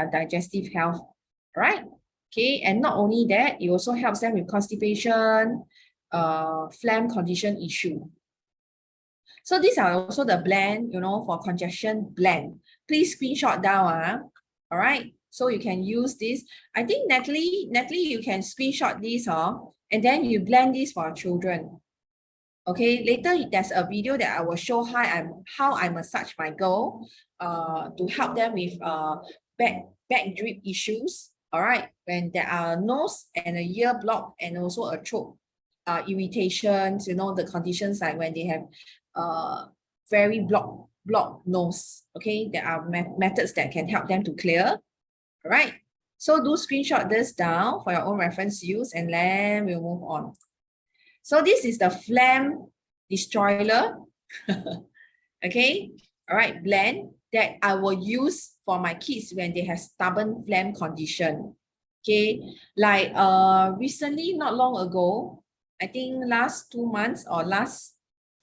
digestive health. All right. Okay, and not only that, it also helps them with constipation, phlegm condition issue. So these are also the blend, you know, for congestion blend. Please screenshot down. All right, so you can use this. I think Natalie, you can screenshot this, and then you blend this for children. Okay, later there's a video that I will show how I massage my girl to help them with back drip issues. All right, when there are nose and a ear block and also a throat irritations, you know, the conditions like when they have very blocked nose. Okay, there are methods that can help them to clear. All right, so do screenshot this down for your own reference use, and then we'll move on. So this is the phlegm destroyer. Okay, all right, blend that I will use for my kids when they have stubborn phlegm condition. Okay, like recently, not long ago, I think last 2 months or last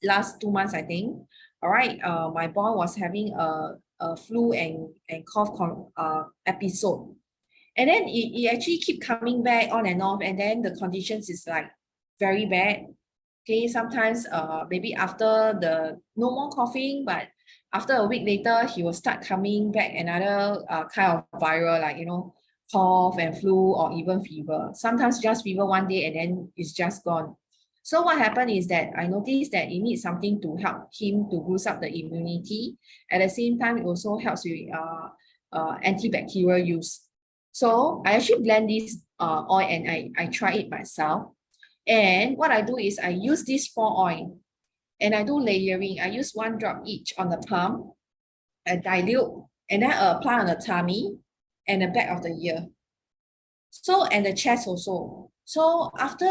2 months, I think. All right, my boy was having a flu and cough episode, and then it actually keep coming back on and off, and then the conditions is like very bad. Okay, sometimes maybe after the no more coughing, but after a week later, he will start coming back another kind of viral, like, you know, cough and flu or even fever. Sometimes just fever one day and then it's just gone. So what happened is that I noticed that it needs something to help him to boost up the immunity. At the same time, it also helps with antibacterial use. So I actually blend this oil and I try it myself. And what I do is I use this 4 oil and I do layering. I use 1 drop each on the palm, I dilute, and then I apply on the tummy and the back of the ear. So, and the chest also. So after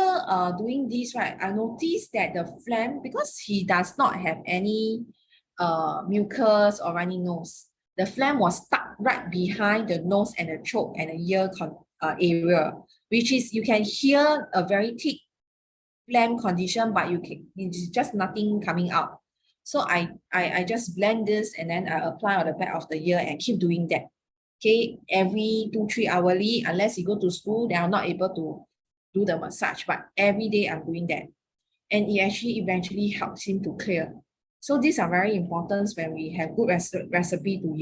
doing this, right, I noticed that the phlegm, because he does not have any mucus or runny nose, the phlegm was stuck right behind the nose and the throat and the ear area, which is, you can hear a very thick phlegm condition, but it's just nothing coming out. So I just blend this and then I apply on the back of the ear and keep doing that. Okay, every 2-3 hourly, unless you go to school, they are not able to do the massage, but every day I'm doing that. And it actually eventually helps him to clear. So these are very important when we have good recipe to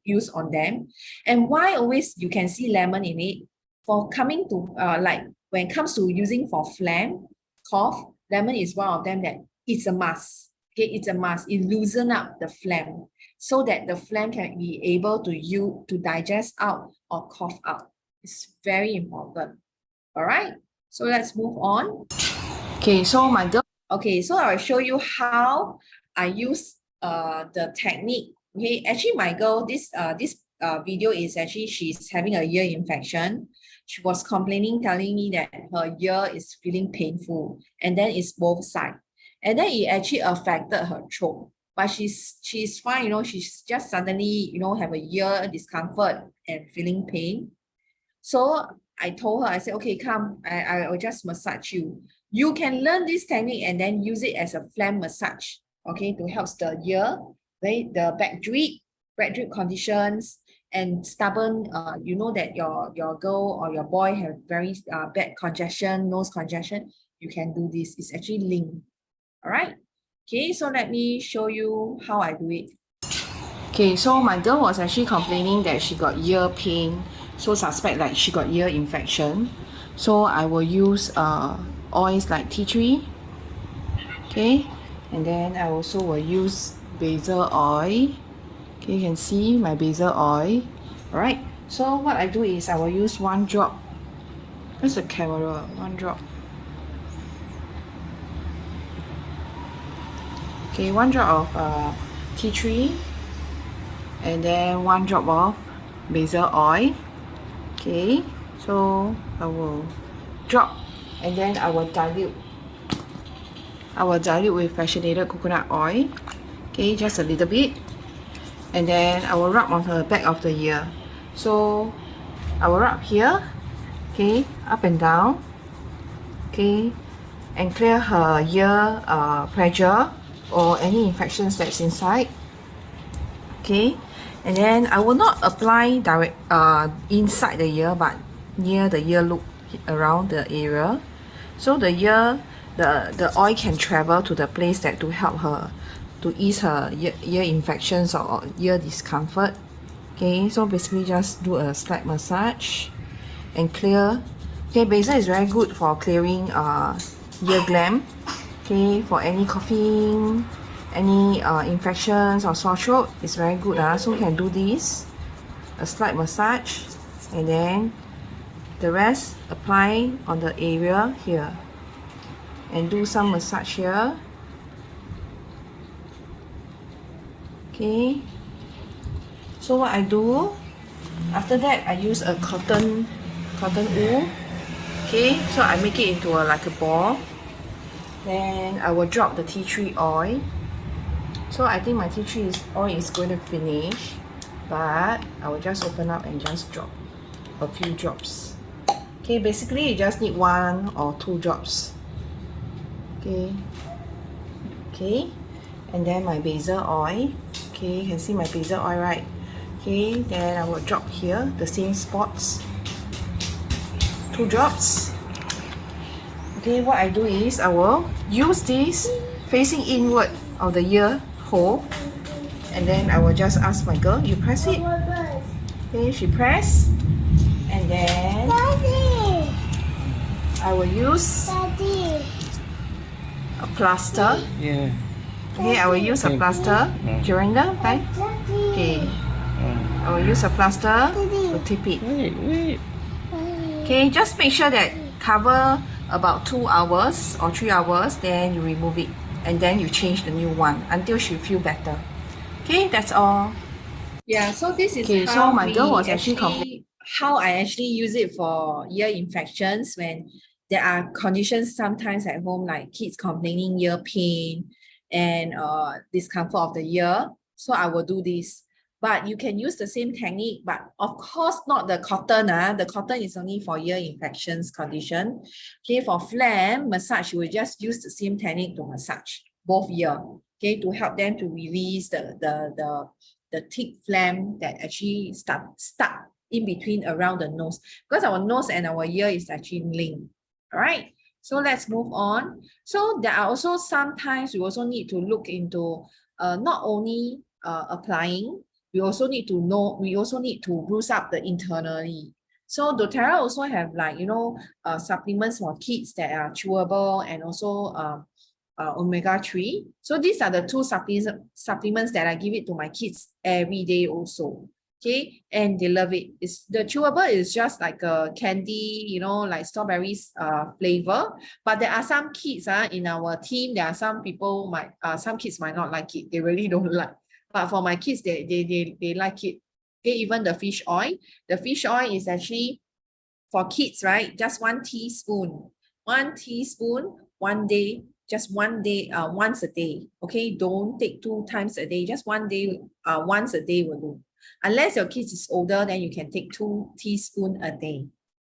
use on them. And why always you can see lemon in it? For coming to, like when it comes to using for phlegm, cough, lemon is one of them that it's a must. Okay, it's a must. It loosens up the phlegm so that the phlegm can be able to digest out or cough out. It's very important. All right, so let's move on. Okay, so my girl. Okay, so I'll show you how I use the technique. Okay, actually my girl, this video is actually she's having a ear infection. She was complaining, telling me that her ear is feeling painful, and then it's both sides. And then it actually affected her throat. But she's fine, you know, she's just suddenly, you know, have a ear discomfort and feeling pain. So I told her, I said, okay, come, I will just massage you. You can learn this technique and then use it as a phlegm massage, okay, to help the ear, right, the back drip conditions, and stubborn, you know that your girl or your boy have very bad congestion, nose congestion, you can do this. It's actually linked. All right. Okay, so let me show you how I do it. Okay, so my girl was actually complaining that she got ear pain, so suspect like she got ear infection. So I will use oils like tea tree, okay, And then I also will use basil oil. Okay, you can see my basil oil. Alright, so what I do is I will use 1 drop. Where's the camera? 1 drop. Okay, 1 drop of tea tree, and then 1 drop of basil oil. Okay, so I will drop, and then I will dilute with fractionated coconut oil. Okay, just a little bit, and then I will rub on the back of the ear. So I will rub here, okay, up and down, okay, and clear her ear pressure or any infections that's inside. Okay, and then I will not apply direct inside the ear, but near the ear loop, around the area, so the ear, the oil can travel to the place that to help her to ease her ear infections or ear discomfort. Okay, so basically just do a slight massage and clear. Okay, basil is very good for clearing ear gland. Okay, for any coughing, any infections or sore throat, it's very good. So you can do this, a slight massage, and then the rest apply on the area here, and do some massage here. Okay, so what I do after that, I use a cotton wool. Okay, so I make it into like a ball. Then I will drop the tea tree oil. So I think my tea tree oil is going to finish, but I will just open up and just drop a few drops. Okay, basically you just need 1 or 2 drops. Okay, and then my basil oil. Okay, you can see my basil oil, right? Okay, then I will drop here the same spots, 2 drops. Okay, what I do is I will use this facing inward of the ear hole, and then I will just ask my girl, you press it. Okay, she press, and then I will use a plaster. Yeah. Okay, I will use a plaster. Jorinda, right? Okay, I will use a plaster to tip it. Wait. Okay, just make sure that cover about 2 hours or 3 hours, then you remove it, and then you change the new one until she feel better. Okay, that's all. Yeah, so this is Okay, how so my girl we was actually how I actually use it for ear infections when there are conditions sometimes at home, like kids complaining ear pain and discomfort of the ear. So I will do this. But you can use the same technique, but of course not the cotton. The cotton is only for ear infections condition. Okay, for phlegm massage, you will just use the same technique to massage both ear. Okay, to help them to release the thick phlegm that actually stuck in between around the nose, because our nose and our ear is actually linked. All right, so let's move on. So there are also sometimes we also need to look into not only applying, we also need to bruise up the internally. So doTERRA also have, like, supplements for kids that are chewable, and also omega-3. So these are the 2 supplements that I give it to my kids every day also. Okay, and they love it. The chewable is just like a candy, like strawberries flavor. But there are some kids in our team, there are some kids might not like it. They really don't like. But for my kids, they like it. Okay, even the fish oil. The fish oil is actually for kids, right? Just 1 teaspoon. 1 teaspoon, 1 day, just 1 day, once a day. Okay, don't take 2 times a day. Just 1 day, once a day will do. Unless your kids is older, then you can take 2 teaspoons a day.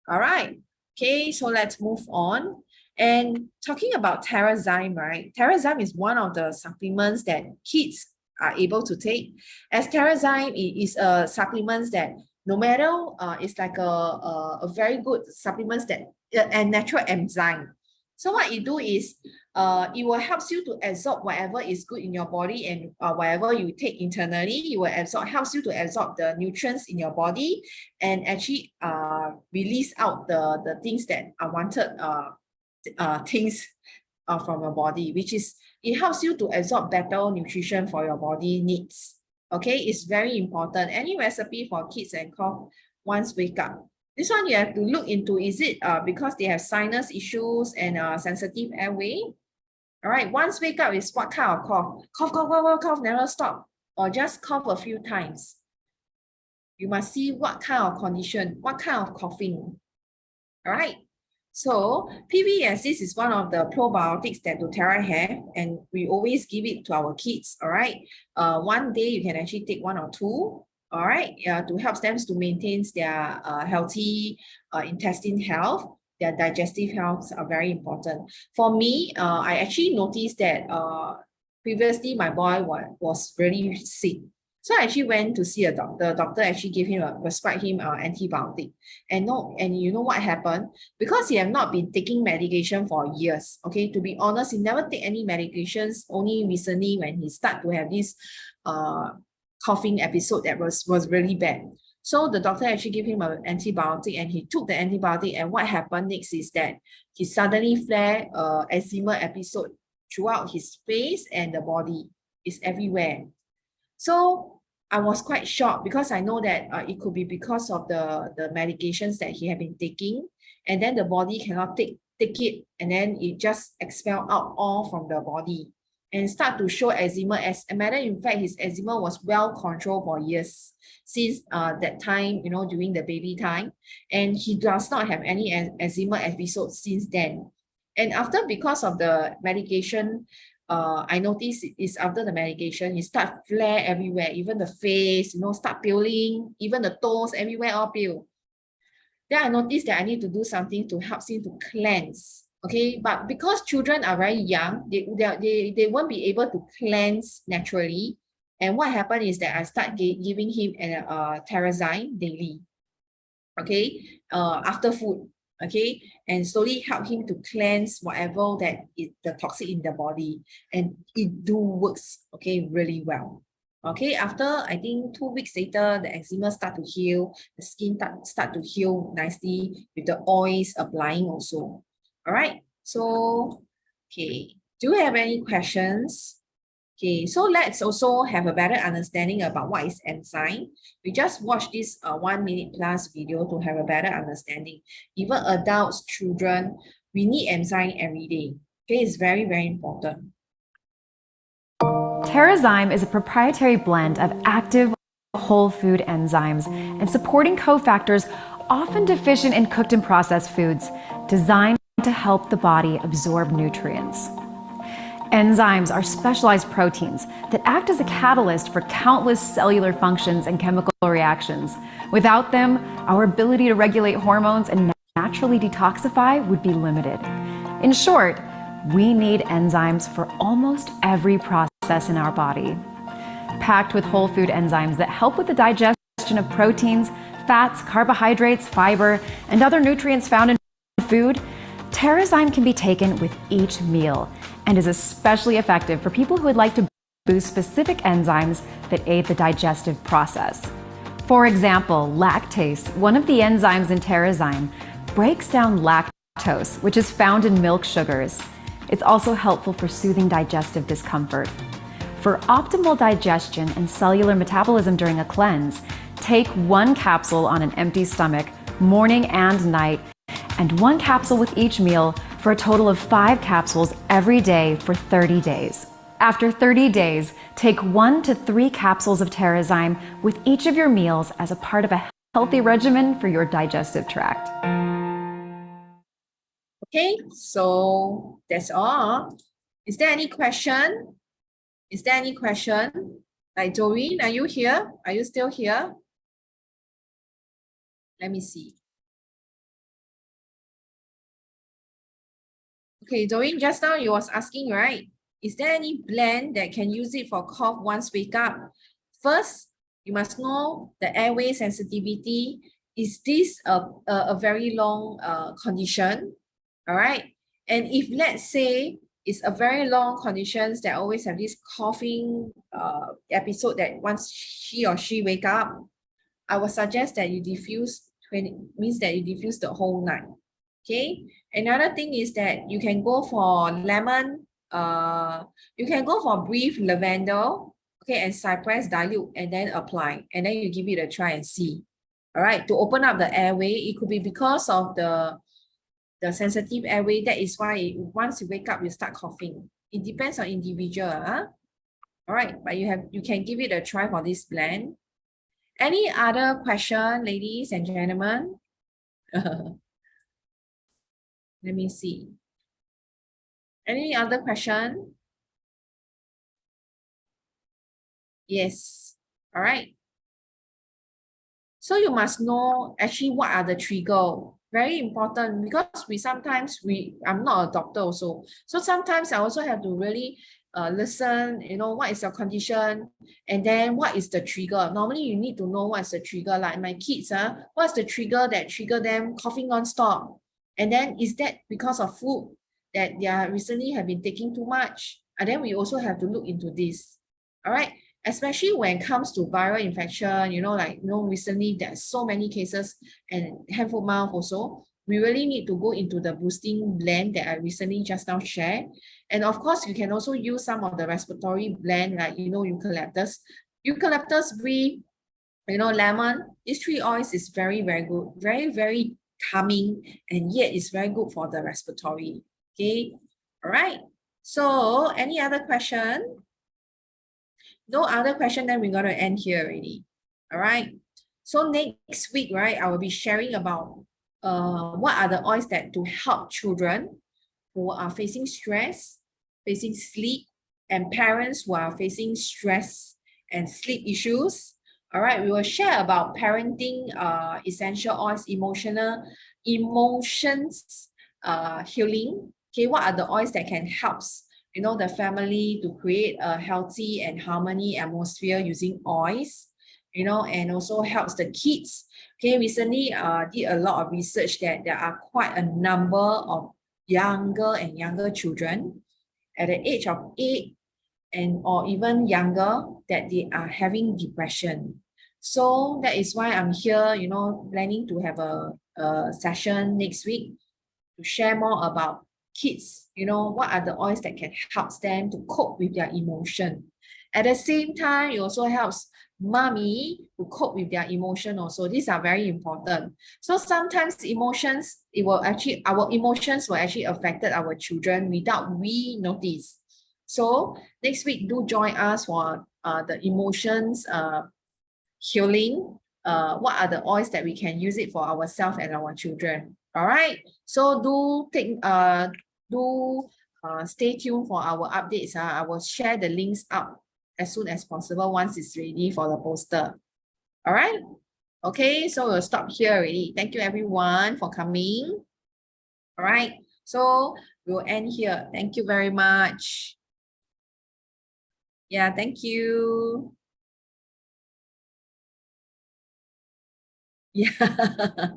All right. Okay, so let's move on. And talking about Terrazyme, right? Terrazyme is one of the supplements that kids are able to take. As Terrazyme is a supplement that no matter, it's like a very good supplement that a natural enzyme. So what it do is, it will help you to absorb whatever is good in your body, and whatever you take internally, it will helps you to absorb the nutrients in your body, and actually release out the things that are wanted things from your body, which is, it helps you to absorb better nutrition for your body needs. Okay, it's very important. Any recipe for kids and cough once wake up. This one you have to look into, is it because they have sinus issues and sensitive airway? All right, once wake up is what kind of cough? Cough, cough, cough, cough, cough, never stop, or just cough a few times. You must see what kind of condition, what kind of coughing. All right. So PVSs is one of the probiotics that doTERRA have, and we always give it to our kids. All right. One day you can actually take 1 or 2. All right, to help them to maintain their healthy intestine health. Their digestive health are very important. For me, I actually noticed that previously my boy was really sick. So I actually went to see a doctor. The doctor actually prescribed him antibiotic. And you know what happened? Because he have not been taking medication for years. Okay, to be honest, he never take any medications. Only recently when he started to have this coughing episode that was really bad. So the doctor actually gave him an antibiotic, and he took the antibiotic, and what happened next is that he suddenly flared eczema episode throughout his face and the body. It's everywhere. So I was quite shocked because I know that it could be because of the medications that he had been taking, and then the body cannot take it, and then it just expel out all from the body and start to show eczema. As a matter of fact, his eczema was well controlled for years since that time, you know, during the baby time, and he does not have any eczema episode since then. And after, because of the medication, I noticed is after the medication, he start flare everywhere, even the face, you know, start peeling, even the toes, everywhere all peel. Then I noticed that I need to do something to help him to cleanse. Okay, but because children are very young, they won't be able to cleanse naturally. And what happened is that I start giving him a Terrazyme daily. Okay, after food. Okay, and slowly help him to cleanse whatever that is the toxic in the body, and it do works, okay, really well. Okay, after I think 2 weeks later, the eczema start to heal, the skin start to heal nicely with the oils applying also. All right, so okay, do you have any questions? Okay, so let's also have a better understanding about what is enzyme. We just watch this 1 minute plus video to have a better understanding. Even adults, children, we need enzyme every day. Okay, it's very, very important. Terrazyme is a proprietary blend of active whole food enzymes and supporting cofactors often deficient in cooked and processed foods, designed to help the body absorb nutrients. Enzymes are specialized proteins that act as a catalyst for countless cellular functions and chemical reactions. Without them, our ability to regulate hormones and naturally detoxify would be limited. In short, we need enzymes for almost every process in our body. Packed with whole food enzymes that help with the digestion of proteins, fats, carbohydrates, fiber, and other nutrients found in food, Terrazyme can be taken with each meal and is especially effective for people who would like to boost specific enzymes that aid the digestive process. For example, lactase, one of the enzymes in Terrazyme, breaks down lactose, which is found in milk sugars. It's also helpful for soothing digestive discomfort. For optimal digestion and cellular metabolism during a cleanse, take 1 capsule on an empty stomach, morning and night, and 1 capsule with each meal for a total of 5 capsules every day for 30 days. After 30 days, take 1 to 3 capsules of Terrazyme with each of your meals as a part of a healthy regimen for your digestive tract. Okay, so that's all. Is there any question? Is there any question? Like Doreen, are you here? Are you still here? Let me see. Okay, Doreen, just now you was asking, right? Is there any blend that can use it for cough once wake up? First, you must know the airway sensitivity. Is this a very long condition? All right. And if let's say it's a very long conditions that always have this coughing episode that once he or she wake up, I would suggest that you diffuse 20, means that you diffuse the whole night. Okay. Another thing is that you can go for lemon, you can go for brief lavender, okay, and cypress dilute and then apply, and then you give it a try and see. All right, to open up the airway. It could be because of the sensitive airway. That is why once you wake up, you start coughing. It depends on individual. All right, but you can give it a try for this blend. Any other question, ladies and gentlemen? Let me see. Any other question? Yes. All right. So you must know actually what are the trigger. Very important, because I'm not a doctor also. So sometimes I also have to really listen, what is your condition, and then what is the trigger. Normally you need to know what's the trigger. Like my kids, what's the trigger that trigger them coughing non-stop? And then is that because of food that they recently have been taking too much? And then we also have to look into this. All right. Especially when it comes to viral infection, recently there's so many cases, and hand, foot, mouth also. We really need to go into the boosting blend that I recently just now shared. And of course, you can also use some of the respiratory blend, like, eucalyptus. Eucalyptus, brief, lemon. These three oils is very, very good. Very, very calming, and yet it's very good for the respiratory. Okay. All right. So any other question? No other question, then we're going to end here already. All right. So next week, right, I will be sharing about what are the oils that to help children who are facing stress, facing sleep, and parents who are facing stress and sleep issues. All right, we will share about parenting essential oils, emotions healing. Okay, what are the oils that can help the family to create a healthy and harmony atmosphere using oils, and also helps the kids. Okay, recently did a lot of research that there are quite a number of younger and younger children at the age of 8 or even younger that they are having depression. So that is why I'm here, planning to have a session next week to share more about kids, what are the oils that can help them to cope with their emotion. At the same time, it also helps mommy to cope with their emotion also. These are very important. So sometimes our emotions will actually affect our children without we notice. So next week, do join us for the emotions healing. What are the oils that we can use it for ourselves and our children? All right. So stay tuned for our updates. I will share the links up as soon as possible once it's ready for the poster. All right. Okay, so we'll stop here already. Thank you everyone for coming. All right. So we'll end here. Thank you very much. Yeah, thank you. Yeah.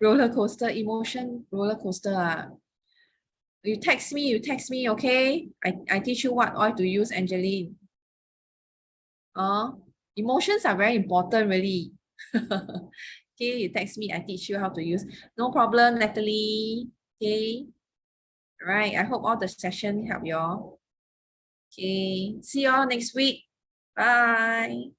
Roller coaster, emotion, roller coaster. You text me, okay? I teach you what oil to use, Angeline. Emotions are very important, really. Okay, you text me, I teach you how to use. No problem, Natalie. Okay. All right, I hope all the session help you all. Okay, see you all next week. Bye.